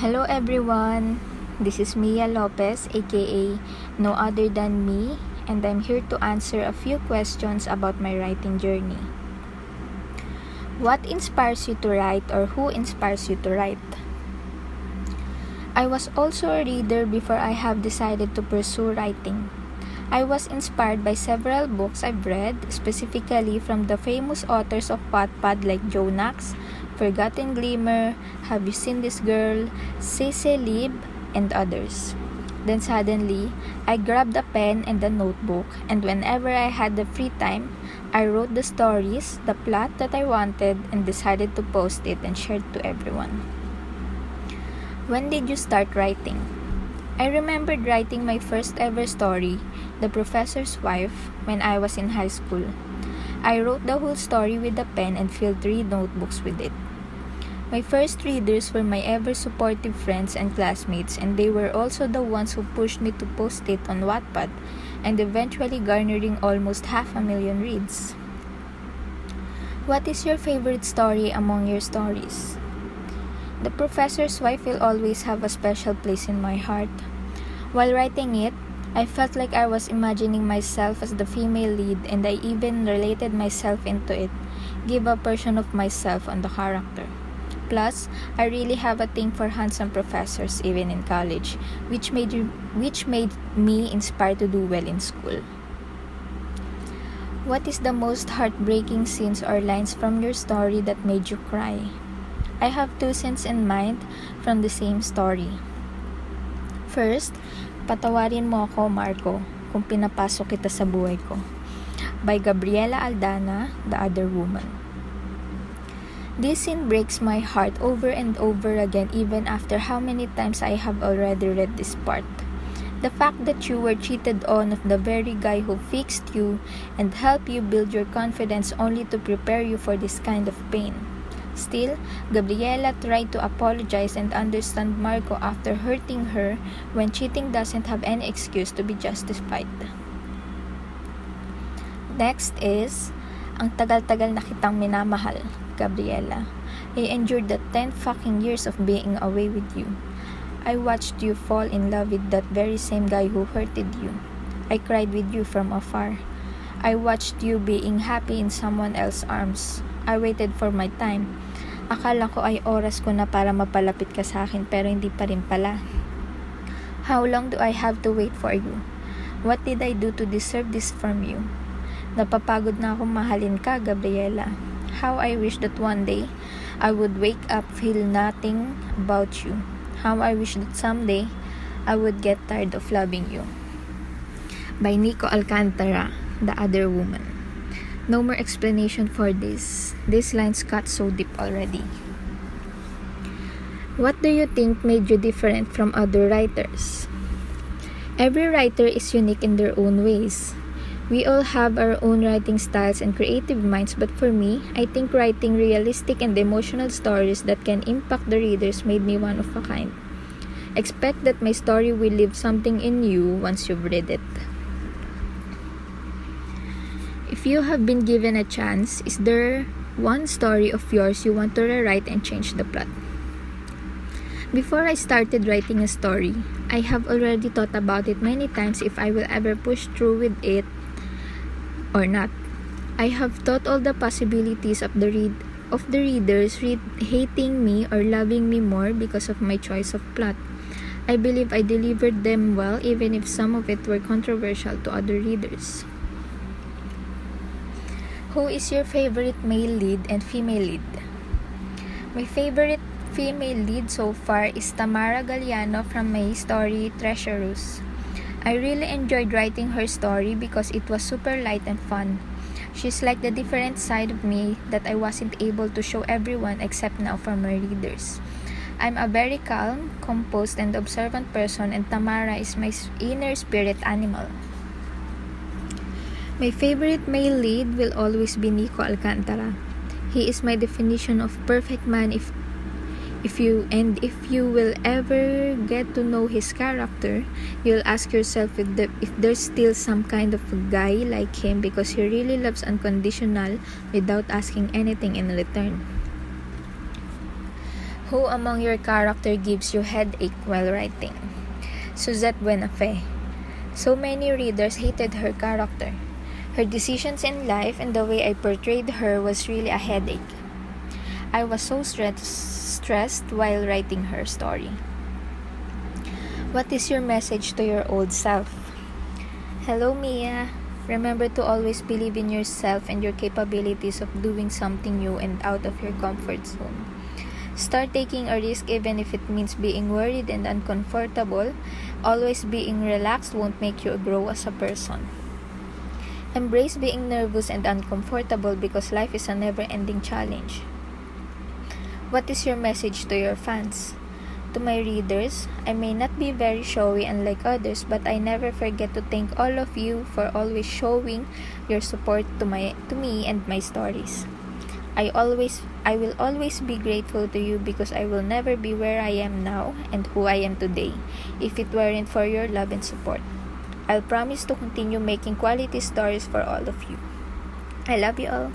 Hello everyone, this is Mia Lopez aka No Other Than Me, and I'm here to answer a few questions about my writing journey. What inspires you to write, or who inspires you to write? I was also a reader before I have decided to pursue writing. I was inspired by several books I've read, specifically from the famous authors of Wattpad like Joe Knox, Forgotten Glimmer, Have You Seen This Girl, Cece Lib, and others. Then suddenly, I grabbed a pen and a notebook, and whenever I had the free time, I wrote the stories, the plot that I wanted, and decided to post it and share it to everyone. When did you start writing? I remembered writing my first ever story, The Professor's Wife, when I was in high school. I wrote the whole story with a pen and filled 3 notebooks with it. My first readers were my ever supportive friends and classmates, and they were also the ones who pushed me to post it on Wattpad and eventually garnering almost 500,000 reads. What is your favorite story among your stories? The Professor's Wife will always have a special place in my heart. While writing it, I felt like I was imagining myself as the female lead, and I even related myself into it, give a version of myself on the character. Plus, I really have a thing for handsome professors even in college, which made me inspired to do well in school. What is the most heartbreaking scenes or lines from your story that made you cry? I have 2 scenes in mind from the same story. First, Patawarin Mo Ako, Marco, Kung Pinapasok Kita sa Buhay Ko, by Gabriela Aldana, The Other Woman. This scene breaks my heart over and over again, even after how many times I have already read this part. The fact that you were cheated on of the very guy who fixed you and helped you build your confidence only to prepare you for this kind of pain. Still, Gabriela tried to apologize and understand Marco after hurting her when cheating doesn't have any excuse to be justified. Next is, Ang Tagal-Tagal Na Kitang Minamahal, Gabriela. I endured the 10 fucking years of being away with you. I watched you fall in love with that very same guy who hurted you. I cried with you from afar. I watched you being happy in someone else's arms. I waited for my time. Akala ko ay oras ko na para mapalapit ka sa akin, pero hindi pa rin pala. How long do I have to wait for you? What did I do to deserve this from you? Napapagod na akong mahalin ka, Gabriela. How I wish that one day I would wake up feel nothing about you. How I wish that someday I would get tired of loving you. By Nico Alcantara, The Other Woman. No more explanation for this. These lines cut so deep already. What do you think made you different from other writers? Every writer is unique in their own ways. We all have our own writing styles and creative minds, but for me, I think writing realistic and emotional stories that can impact the readers made me one of a kind. Expect that my story will leave something in you once you've read it. If you have been given a chance, is there one story of yours you want to rewrite and change the plot? Before I started writing a story, I have already thought about it many times if I will ever push through with it or not. I have thought all the possibilities of the readers hating me or loving me more because of my choice of plot. I believe I delivered them well, even if some of it were controversial to other readers. Who is your favorite male lead and female lead? My favorite female lead so far is Tamara Galliano from my story Treacherous. I really enjoyed writing her story because it was super light and fun. She's like the different side of me that I wasn't able to show everyone except now for my readers. I'm a very calm, composed, and observant person, and Tamara is my inner spirit animal. My favorite male lead will always be Nico Alcantara. He is my definition of perfect man if you will ever get to know his character, you'll ask yourself if there's still some kind of a guy like him, because he really loves unconditional without asking anything in return. Who among your character gives you headache while writing? Suzette Buenafe. So many readers hated her character. Her decisions in life and the way I portrayed her was really a headache. I was so stressed while writing her story. What is your message to your old self? Hello, Mia. Remember to always believe in yourself and your capabilities of doing something new and out of your comfort zone. Start taking a risk even if it means being worried and uncomfortable. Always being relaxed won't make you grow as a person. Embrace being nervous and uncomfortable because life is a never-ending challenge. What is your message to your fans? To my readers, I may not be very showy unlike others, but I never forget to thank all of you for always showing your support to me and my stories. I will always be grateful to you because I will never be where I am now and who I am today if it weren't for your love and support. I'll promise to continue making quality stories for all of you. I love you all.